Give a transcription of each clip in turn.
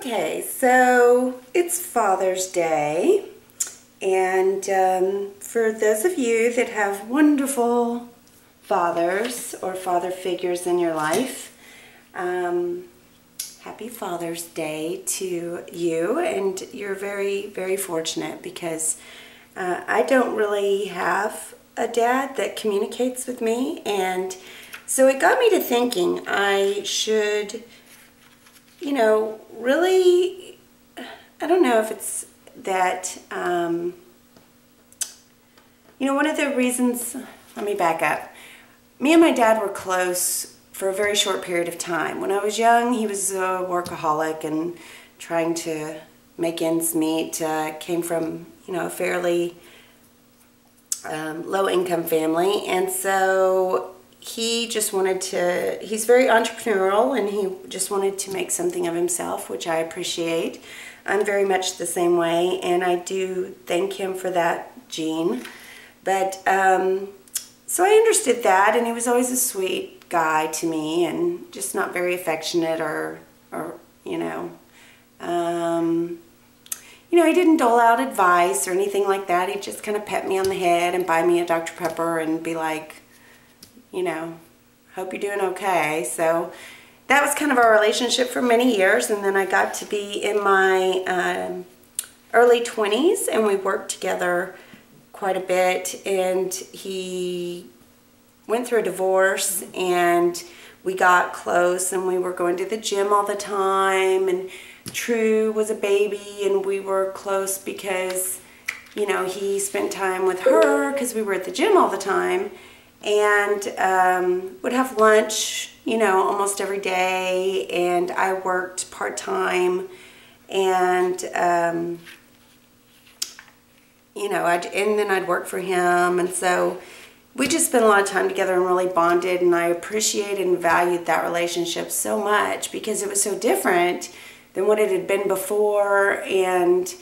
Okay, so it's Father's Day, and for those of you that have wonderful fathers or father figures in your life, happy Father's Day to you, and you're very, very fortunate because I don't really have a dad that communicates with me, and so it got me to thinking I should, really, I don't know if it's that, one of the reasons, let me back up. Me and my dad were close for a very short period of time. When I was young, he was a workaholic and trying to make ends meet. Came from, a fairly low-income family, and so he just wanted to, he's very entrepreneurial, and he just wanted to make something of himself, which I appreciate. I'm very much the same way, and I do thank him for that gene. But, so I understood that, and he was always a sweet guy to me, and just not very affectionate he didn't dole out advice or anything like that. He'd just kind of pet me on the head and buy me a Dr. Pepper and be like, hope you're doing okay. So that was kind of our relationship for many years, and then I got to be in my early 20s, and we worked together quite a bit, and he went through a divorce, and we got close, and we were going to the gym all the time, and True was a baby, and we were close because, he spent time with her because we were at the gym all the time, and would have lunch, almost every day, and I worked part-time, and, and then I'd work for him, and so we just spent a lot of time together and really bonded, and I appreciated and valued that relationship so much because it was so different than what it had been before, and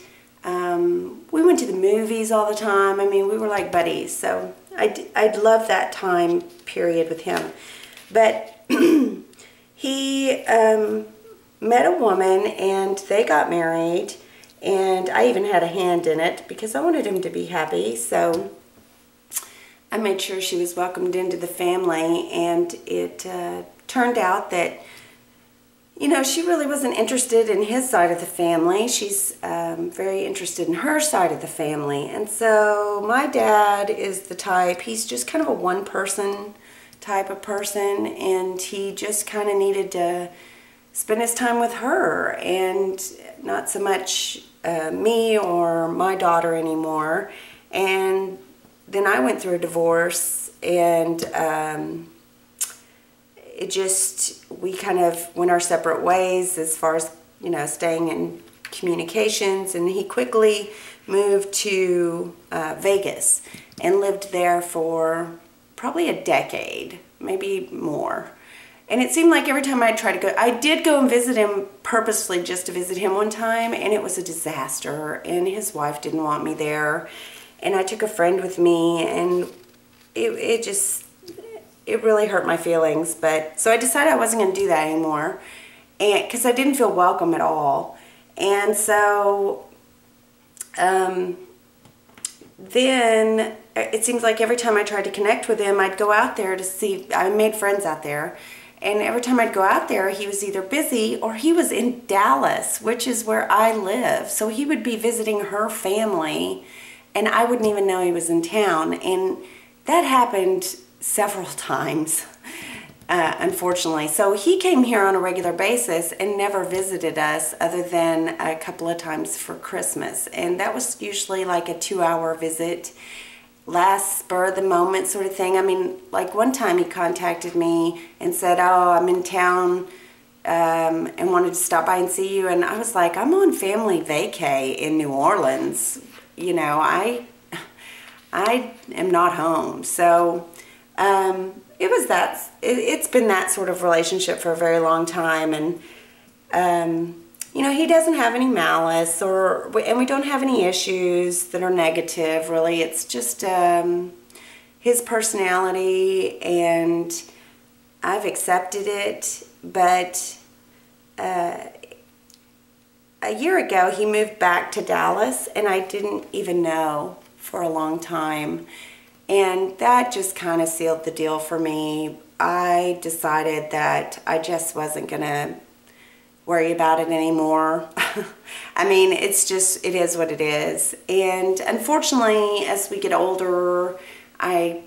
we went to the movies all the time. I mean, we were like buddies, so I'd love that time period with him. But he met a woman, and they got married, and I even had a hand in it because I wanted him to be happy, so I made sure she was welcomed into the family, and it turned out that she really wasn't interested in his side of the family. She's very interested in her side of the family. And so my dad is the type, he's just kind of a one-person type of person, and he just kind of needed to spend his time with her and not so much me or my daughter anymore. And then I went through a divorce, and we kind of went our separate ways as far as, staying in communications, and he quickly moved to Vegas and lived there for probably a decade, maybe more. And it seemed like every time I tried to go, I did go and visit him purposely just to visit him one time, and it was a disaster, and his wife didn't want me there, and I took a friend with me, and it really hurt my feelings. But so I decided I wasn't going to do that anymore, and because I didn't feel welcome at all. And so then it seems like every time I tried to connect with him, I'd go out there to see, I made friends out there, and every time I'd go out there, he was either busy or he was in Dallas, which is where I live. So he would be visiting her family, and I wouldn't even know he was in town. And that happened several times, unfortunately. So he came here on a regular basis and never visited us other than a couple of times for Christmas. And that was usually like a 2-hour visit, last spur of the moment sort of thing. I mean, like one time he contacted me and said, "Oh, I'm in town and wanted to stop by and see you." And I was like, "I'm on family vacay in New Orleans. I am not home." So it's been that sort of relationship for a very long time, and he doesn't have any malice, and we don't have any issues that are negative, really. It's just his personality, and I've accepted it, but a year ago, he moved back to Dallas, and I didn't even know for a long time. And that just kind of sealed the deal for me. I decided that I just wasn't going to worry about it anymore. I mean, it's just, it is what it is. And unfortunately, as we get older, I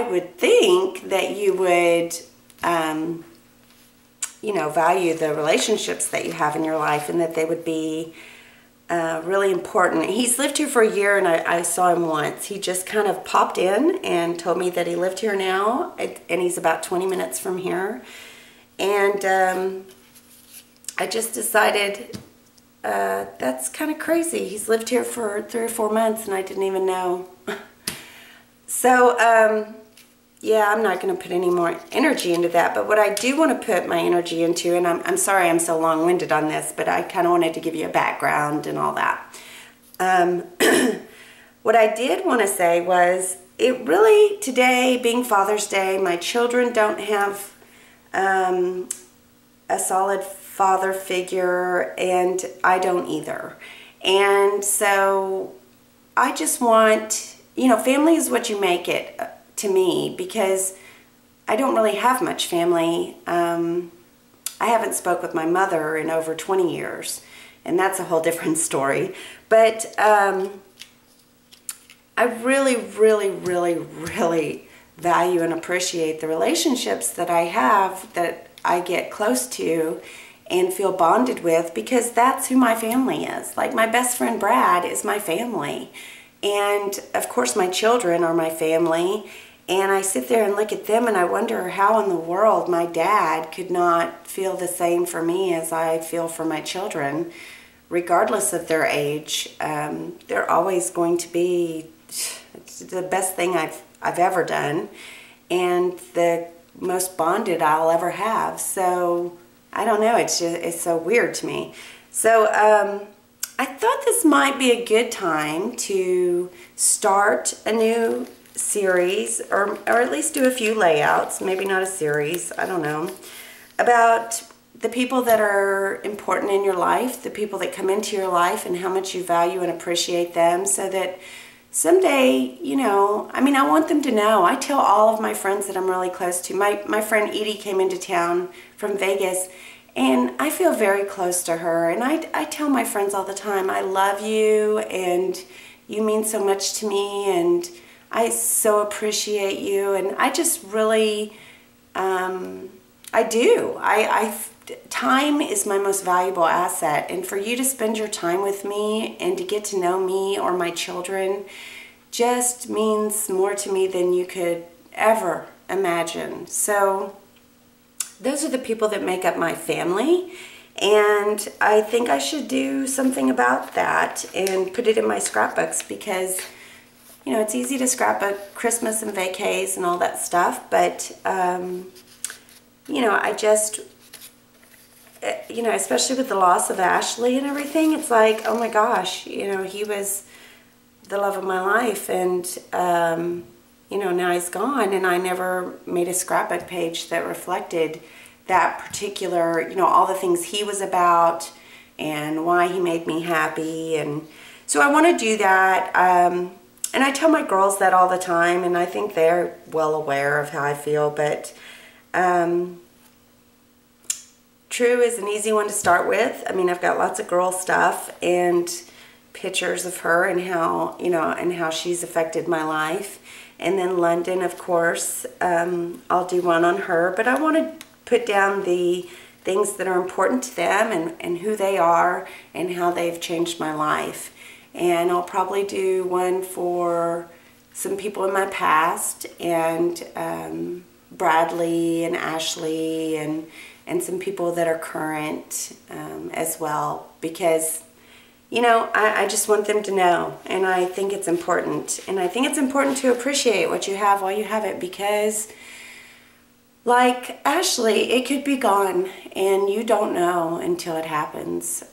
would think that you would, you know, value the relationships that you have in your life, and that they would be really important. He's lived here for a year, and I saw him once. He just kind of popped in and told me that he lived here now, and he's about 20 minutes from here. And I just decided that's kind of crazy. He's lived here for 3 or 4 months, and I didn't even know. So, yeah, I'm not going to put any more energy into that. But what I do want to put my energy into, and I'm sorry I'm so long-winded on this, but I kind of wanted to give you a background and all that. What I did want to say was, it really, today being Father's Day, my children don't have a solid father figure, and I don't either. And so I just want, you know, family is what you make it to me, because I don't really have much family. I haven't spoke with my mother in over 20 years, and that's a whole different story. But I really, really, really, really value and appreciate the relationships that I have, that I get close to and feel bonded with, because that's who my family is. Like, my best friend Brad is my family. And of course my children are my family. And I sit there and look at them, and I wonder how in the world my dad could not feel the same for me as I feel for my children, regardless of their age. They're always going to be the best thing I've ever done, and the most bonded I'll ever have. So I don't know, it's so weird to me. So I thought this might be a good time to start a new series, or at least do a few layouts, maybe not a series, I don't know, about the people that are important in your life, the people that come into your life, and how much you value and appreciate them, so that someday, you know, I mean, I want them to know. I tell all of my friends that I'm really close to. My friend Edie came into town from Vegas, and I feel very close to her. And I tell my friends all the time, I love you, and you mean so much to me, and I so appreciate you. And I just really, I do. Time is my most valuable asset, and for you to spend your time with me and to get to know me or my children just means more to me than you could ever imagine. So those are the people that make up my family, and I think I should do something about that and put it in my scrapbooks, because, you know, it's easy to scrapbook Christmas and vacays and all that stuff, but you know, I just, you know, especially with the loss of Ashley and everything, it's like, oh my gosh, you know, he was the love of my life, and you know, now he's gone, and I never made a scrapbook page that reflected that particular, you know, all the things he was about and why he made me happy. And so I want to do that, and I tell my girls that all the time, and I think they're well aware of how I feel. But True is an easy one to start with. I mean, I've got lots of girl stuff and pictures of her and how, you know, and how she's affected my life. And then London, of course, I'll do one on her. But I want to put down the things that are important to them, and who they are and how they've changed my life. And I'll probably do one for some people in my past, and Bradley and Ashley, and some people that are current as well, because, you know, I just want them to know, and I think it's important. And I think it's important to appreciate what you have while you have it, because, like Ashley, it could be gone, and you don't know until it happens.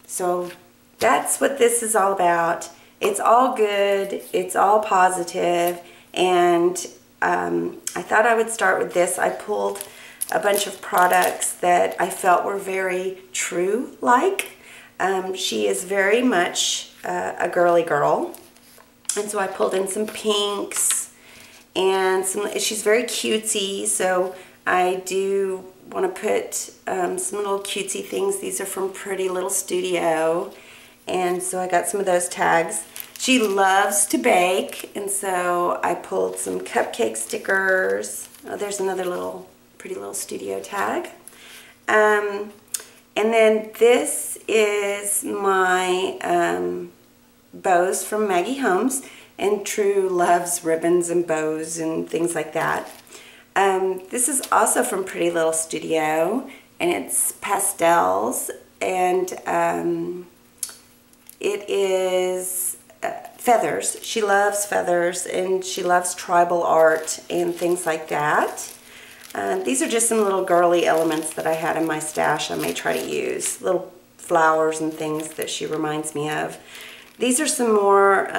So that's what this is all about. It's all good, it's all positive, and I thought I would start with this. I pulled a bunch of products that I felt were very true-like. She is very much a girly girl, and so I pulled in some pinks and she's very cutesy, so I do want to put some little cutesy things. These are from Pretty Little Studio, and so I got some of those tags. She loves to bake, and so I pulled some cupcake stickers. Oh, there's another little Pretty Little Studio tag. And then this is my bows from Maggie Holmes, and True loves ribbons and bows and things like that. This is also from Pretty Little Studio, and it's pastels, and it is feathers. She loves feathers, and she loves tribal art and things like that. These are just some little girly elements that I had in my stash I may try to use. Little flowers and things that she reminds me of. These are some more,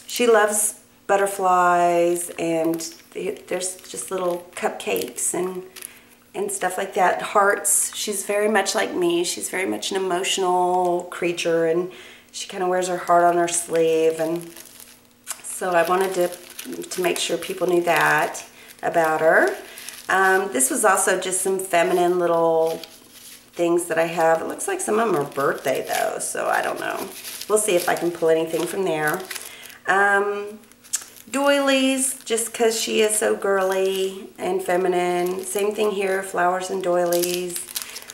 she loves butterflies, and there's just little cupcakes and stuff like that. Hearts. She's very much like me. She's very much an emotional creature, and she kind of wears her heart on her sleeve, and so I wanted to make sure people knew that about her. This was also just some feminine little things that I have. It looks like some of them are birthday though, so I don't know. We'll see if I can pull anything from there. Doilies, just because she is so girly and feminine. Same thing here, flowers and doilies.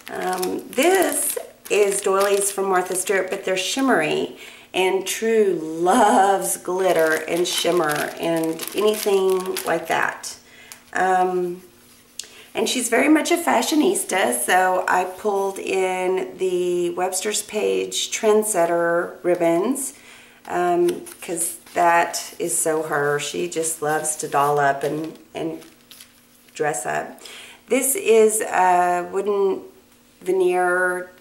This is doilies from Martha Stewart, but they're shimmery, and True loves glitter and shimmer and anything like that. And she's very much a fashionista, so I pulled in the Webster's Page Trendsetter ribbons, because that is so her. She just loves to doll up and dress up. This is a wooden veneer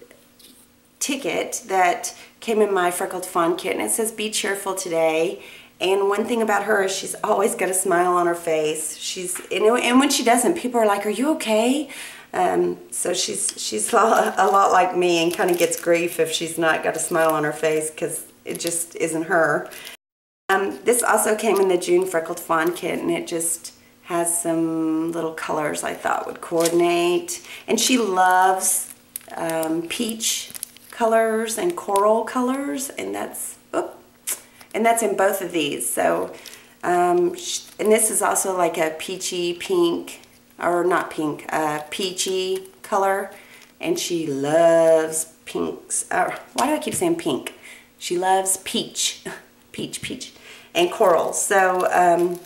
ticket that came in my Freckled Fawn kit, and it says "Be cheerful today." And one thing about her is she's always got a smile on her face. And when she doesn't, people are like, "Are you okay?" So she's a lot like me, and kind of gets grief if she's not got a smile on her face, because it just isn't her. This also came in the June Freckled Fawn kit, and it just has some little colors I thought would coordinate. And she loves peach colors and coral colors, and that's in both of these. So, and this is also like a peachy pink, or not pink, peachy color, and she loves pinks. Why do I keep saying pink? She loves peach, peach, and coral. So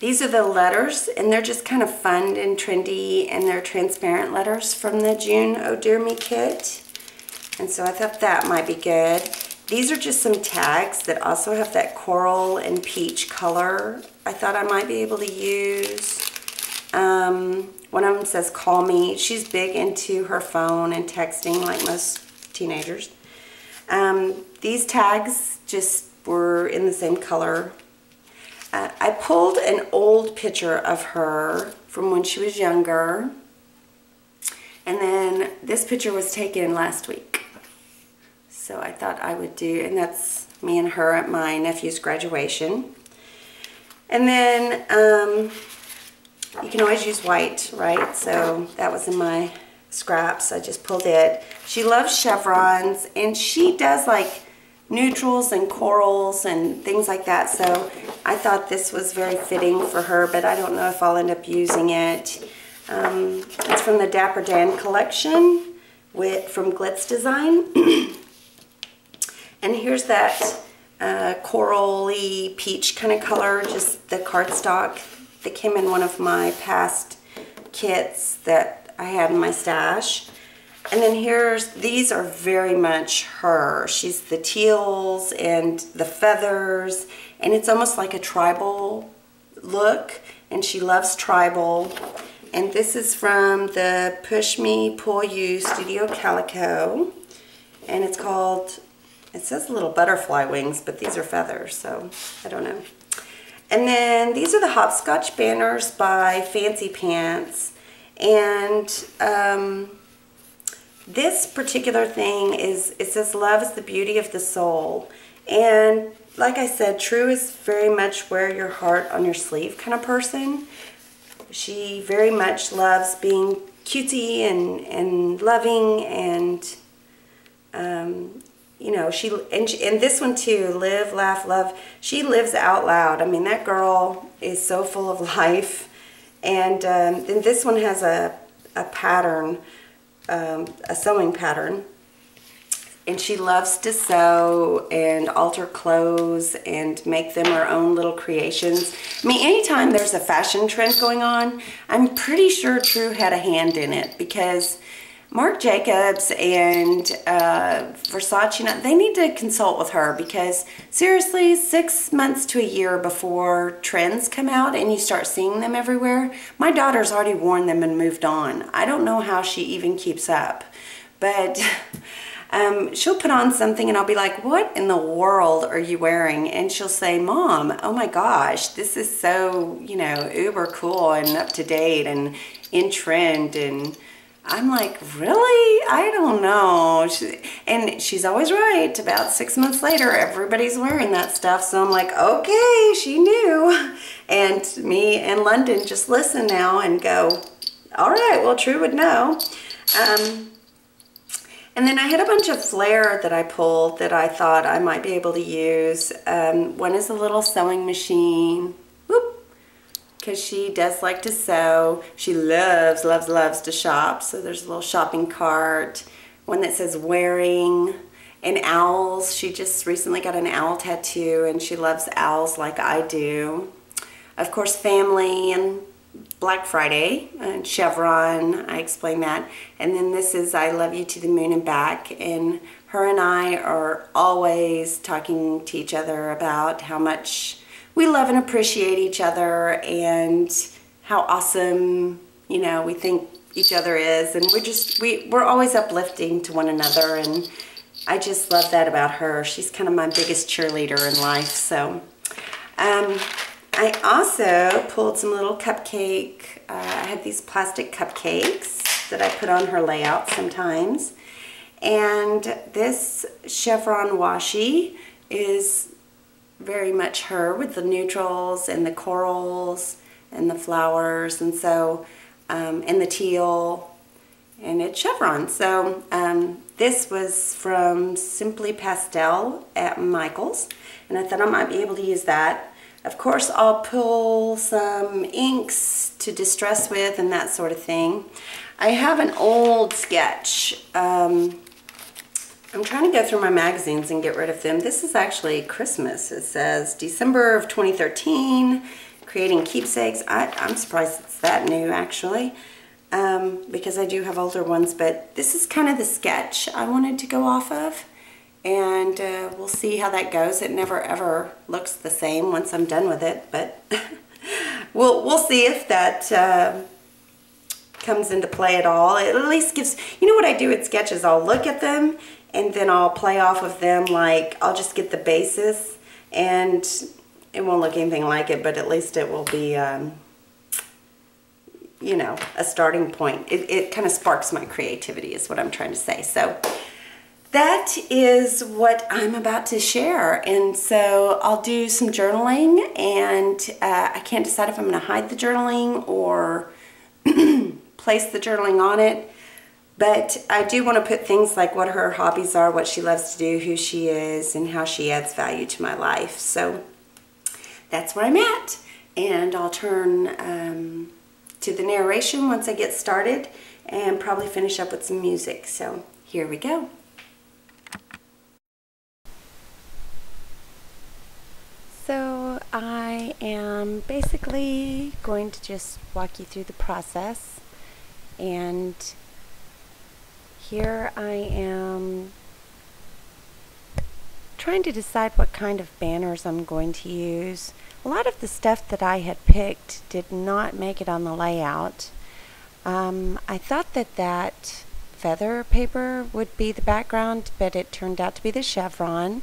these are the letters, and they're just kind of fun and trendy, and they're transparent letters from the June Oh Dear Me kit. And so I thought that might be good. These are just some tags that also have that coral and peach color I thought I might be able to use. One of them says "Call Me." She's big into her phone and texting like most teenagers. These tags just were in the same color. I pulled an old picture of her from when she was younger, and then this picture was taken last week. So I thought I would do, and that's me and her at my nephew's graduation. And then you can always use white, right? So that was in my scraps. I just pulled it. She loves chevrons, and she does like neutrals and corals and things like that. So I thought this was very fitting for her, but I don't know if I'll end up using it. It's from the Dapper Dan collection from Glitz Design. And here's that corally peach kind of color, just the cardstock that came in one of my past kits that I had in my stash. And then these are very much her. She's the teals and the feathers, and it's almost like a tribal look, and she loves tribal. And this is from the Push Me, Pull You Studio Calico, and it's called, it says little butterfly wings, but these are feathers, so I don't know. And then these are the hopscotch banners by Fancy Pants. And this particular thing is, it says love is the beauty of the soul. And like I said, True is very much wear your heart on your sleeve kind of person. She very much loves being cutesy and loving, and you know, and this one too, live, laugh, love. She lives out loud. I mean, that girl is so full of life. And then this one has a pattern, a sewing pattern. And she loves to sew and alter clothes and make them her own little creations. I mean, anytime there's a fashion trend going on, I'm pretty sure True had a hand in it, because Marc Jacobs and Versace, they need to consult with her, because seriously, 6 months to a year before trends come out and you start seeing them everywhere, my daughter's already worn them and moved on. I don't know how she even keeps up, but she'll put on something and I'll be like, what in the world are you wearing? And she'll say, Mom, oh my gosh, this is so, you know, uber cool and up to date and in trend. And I'm like, really? I don't know. And she's always right. About 6 months later, everybody's wearing that stuff. So I'm like, okay, she knew. And me in London just listen now and go, all right, well, True would know. And then I had a bunch of flair that I pulled that I thought I might be able to use. One is a little sewing machine, whoop, because she does like to sew. She loves, loves, loves to shop. So there's a little shopping cart. One that says wearing, and owls. She just recently got an owl tattoo and she loves owls like I do. Of course, family and Black Friday and Chevron, I explained that. And then this is I Love You to the Moon and Back, and her and I are always talking to each other about how much we love and appreciate each other and how awesome, you know, we think each other is, and we're always uplifting to one another, and I just love that about her. She's kind of my biggest cheerleader in life. So I also pulled some little cupcake. I had these plastic cupcakes that I put on her layout sometimes. And this chevron washi is very much her, with the neutrals and the corals and the flowers, and so and the teal, and it's chevron. So this was from Simply Pastel at Michael's, and I thought I might be able to use that. Of course, I'll pull some inks to distress with and that sort of thing. I have an old sketch. I'm trying to go through my magazines and get rid of them. This is actually Christmas. It says December of 2013, creating keepsakes. I'm surprised it's that new, actually, because I do have older ones, but this is kind of the sketch I wanted to go off of. And we'll see how that goes. It never ever looks the same once I'm done with it, but we'll see if that comes into play at all. It at least gives, you know what I do with sketches, I'll look at them and then I'll play off of them. Like, I'll just get the basis, and it won't look anything like it, but at least it will be you know, a starting point. It kind of sparks my creativity is what I'm trying to say. So that is what I'm about to share, and so I'll do some journaling, and I can't decide if I'm going to hide the journaling or place the journaling on it, but I do want to put things like what her hobbies are, what she loves to do, who she is, and how she adds value to my life. So that's where I'm at, and I'll turn to the narration once I get started and probably finish up with some music. So here we go. So I am basically going to just walk you through the process, and here I am trying to decide what kind of banners I'm going to use. A lot of the stuff that I had picked did not make it on the layout. I thought that feather paper would be the background, but it turned out to be the chevron.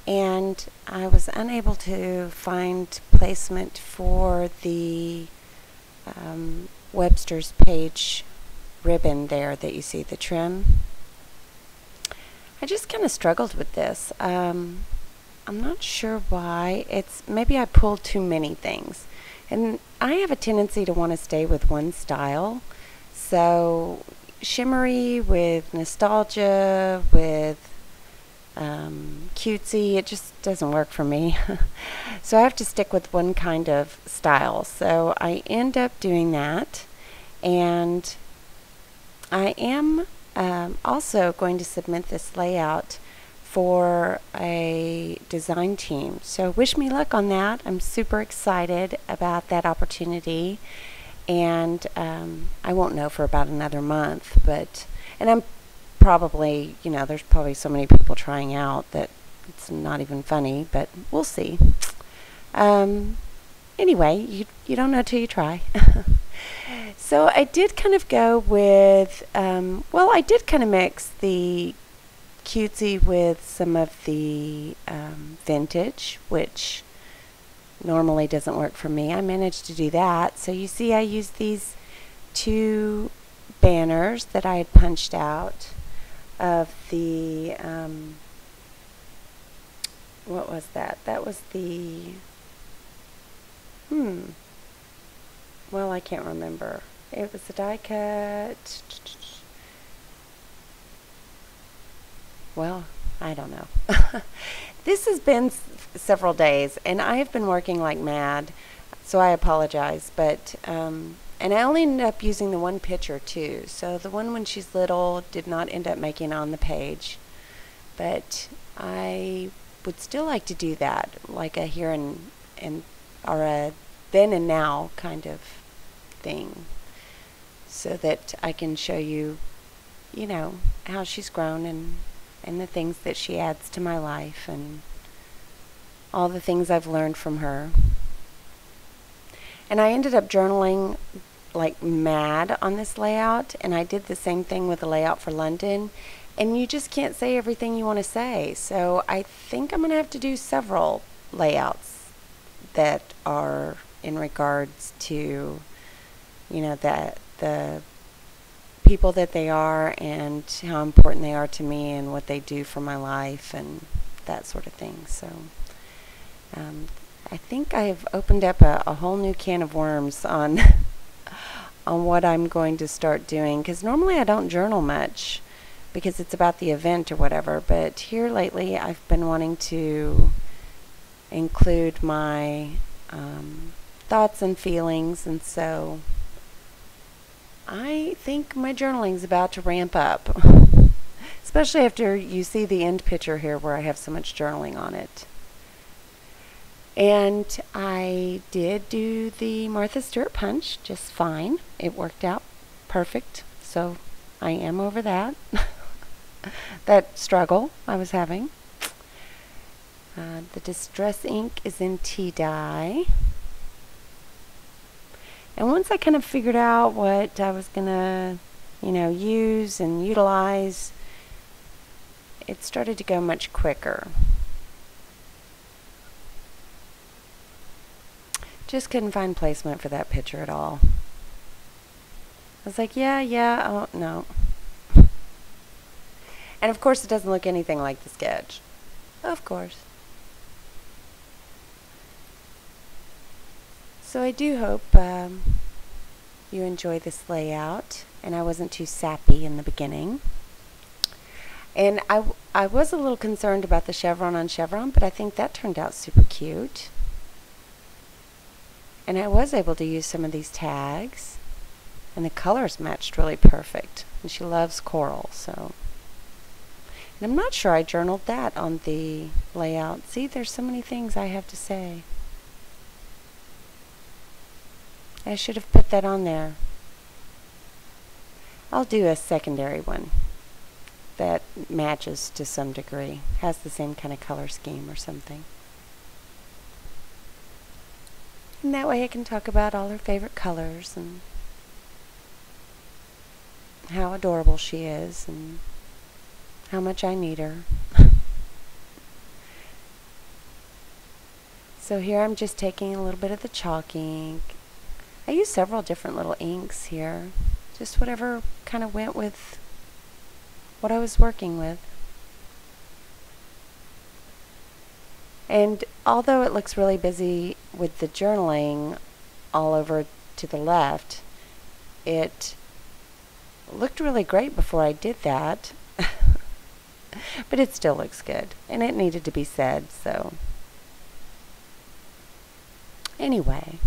and I was unable to find placement for the Webster's page ribbon there that you see, the trim. I just kind of struggled with this. I'm not sure why. Maybe I pulled too many things. And I have a tendency to want to stay with one style. So shimmery with nostalgia, with cutesy, it just doesn't work for me. So I have to stick with one kind of style. So I end up doing that. And I am also going to submit this layout for a design team. So wish me luck on that. I'm super excited about that opportunity. And I won't know for about another month. And I'm probably, there's probably so many people trying out that it's not even funny, but we'll see. Anyway, you don't know till you try. So I did kind of go with, I did kind of mix the cutesy with some of the vintage, which normally doesn't work for me. I managed to do that. So you see I used these two banners that I had punched out of the, what was that? That was the, well, I can't remember. It was a die cut. Well, I don't know. This has been several days, and I have been working like mad, so I apologize. But and I only ended up using the one picture too. So the one when she's little did not end up making it on the page, but I would still like to do that, like a here and or a then and now kind of thing, so that I can show you, how she's grown and the things that she adds to my life and all the things I've learned from her. And I ended up journaling like mad on this layout, and I did the same thing with the layout for London, and you just can't say everything you want to say. So I think I'm going to have to do several layouts that are in regards to, the people that they are and how important they are to me and what they do for my life and that sort of thing. So I think I've opened up a whole new can of worms on on what I'm going to start doing, because normally I don't journal much because it's about the event or whatever, but here lately I've been wanting to include my thoughts and feelings, and so I think my journaling's about to ramp up, especially after you see the end picture here where I have so much journaling on it. And I did do the Martha Stewart punch just fine. It worked out perfect, so I am over that. That struggle I was having. The Distress ink is in tea dye. And once I kind of figured out what I was going to, use and utilize, it started to go much quicker. Just couldn't find placement for that picture at all. I was like, yeah, oh, no. And of course it doesn't look anything like the sketch. Of course. So I do hope you enjoy this layout, and I wasn't too sappy in the beginning. And I was a little concerned about the chevron on chevron, but I think that turned out super cute. And I was able to use some of these tags, and the colors matched really perfect. And she loves coral, so. And I'm not sure I journaled that on the layout. See, there's so many things I have to say. I should have put that on there. I'll do a secondary one that matches to some degree, has the same kind of color scheme or something. And that way I can talk about all her favorite colors and how adorable she is and how much I need her. So here I'm just taking a little bit of the chalk ink. I use several different little inks here. Just whatever kind of went with what I was working with. And although it looks really busy with the journaling all over to the left, it looked really great before I did that. But it still looks good, and it needed to be said, so anyway,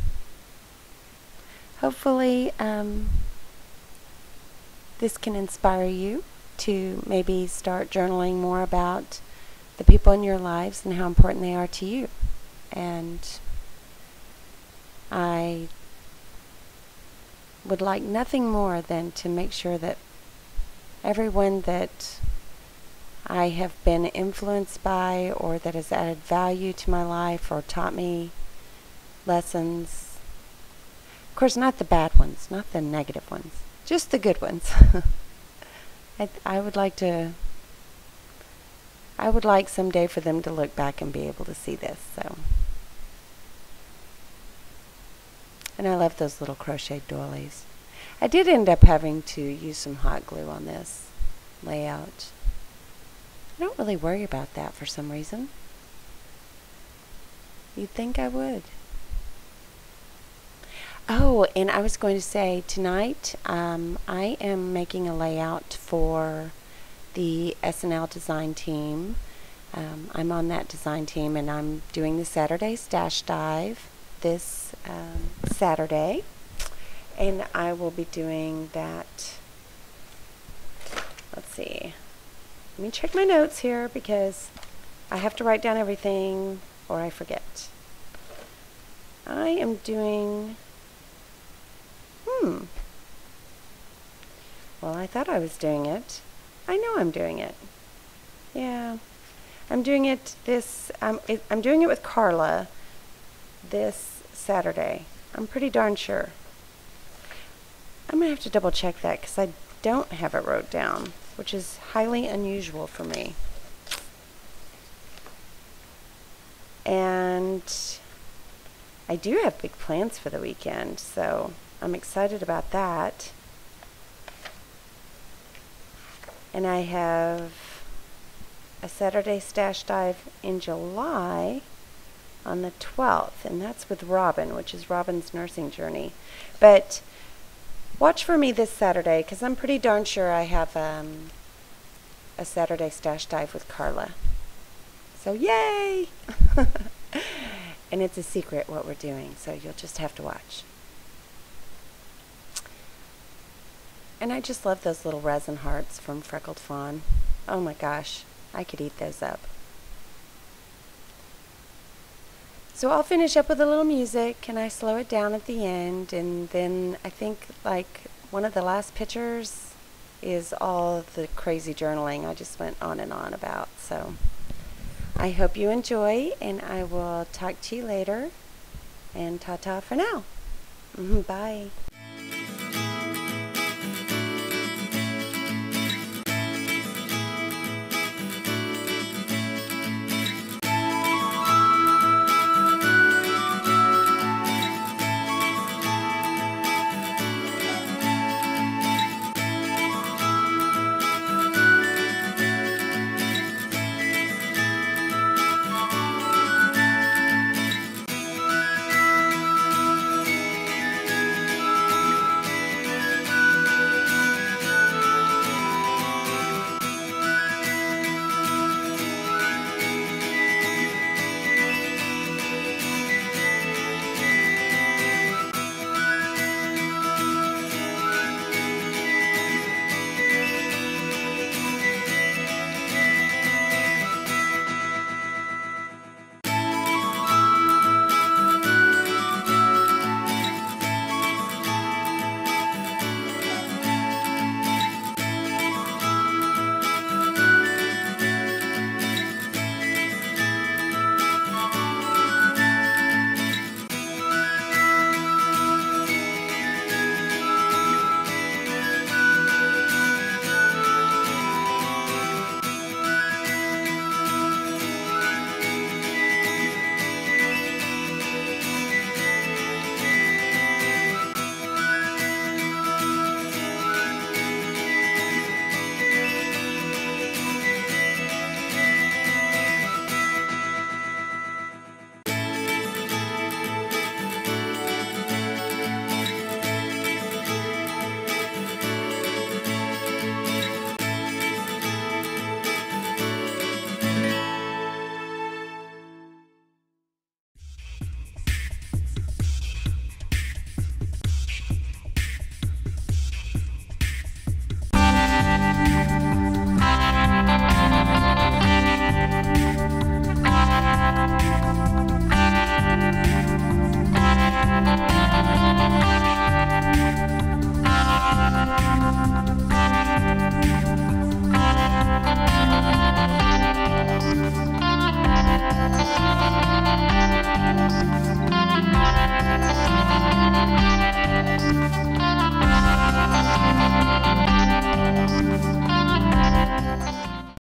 hopefully this can inspire you to maybe start journaling more about the people in your lives and how important they are to you. And I would like nothing more than to make sure that everyone that I have been influenced by or that has added value to my life or taught me lessons, of course not the bad ones, not the negative ones, just the good ones. I would like someday for them to look back and be able to see this. So, and I love those little crocheted doilies. I did end up having to use some hot glue on this layout. I don't really worry about that for some reason. You'd think I would. Oh, and I was going to say tonight I am making a layout for the SNL design team. I'm on that design team, and I'm doing the Saturday Stash Dive this Saturday, and I will be doing that. Let's see. Let me check my notes here because I have to write down everything or I forget. I am doing... Well, I thought I was doing it. I know I'm doing it. Yeah. I'm doing it I'm doing it with Carla this Saturday. I'm pretty darn sure. I'm going to have to double check that because I don't have it wrote down, which is highly unusual for me. And I do have big plans for the weekend, so I'm excited about that. And I have a Saturday Stash Dive in July on the 12th, and that's with Robin, which is Robin's nursing journey. But watch for me this Saturday, because I'm pretty darn sure I have a Saturday Stash Dive with Carla. So yay! And it's a secret what we're doing, so you'll just have to watch. And I just love those little resin hearts from Freckled Fawn. Oh my gosh, I could eat those up. So I'll finish up with a little music, and I slow it down at the end, and then I think like one of the last pictures is all the crazy journaling I just went on and on about. So I hope you enjoy, and I will talk to you later, and ta-ta for now. Bye.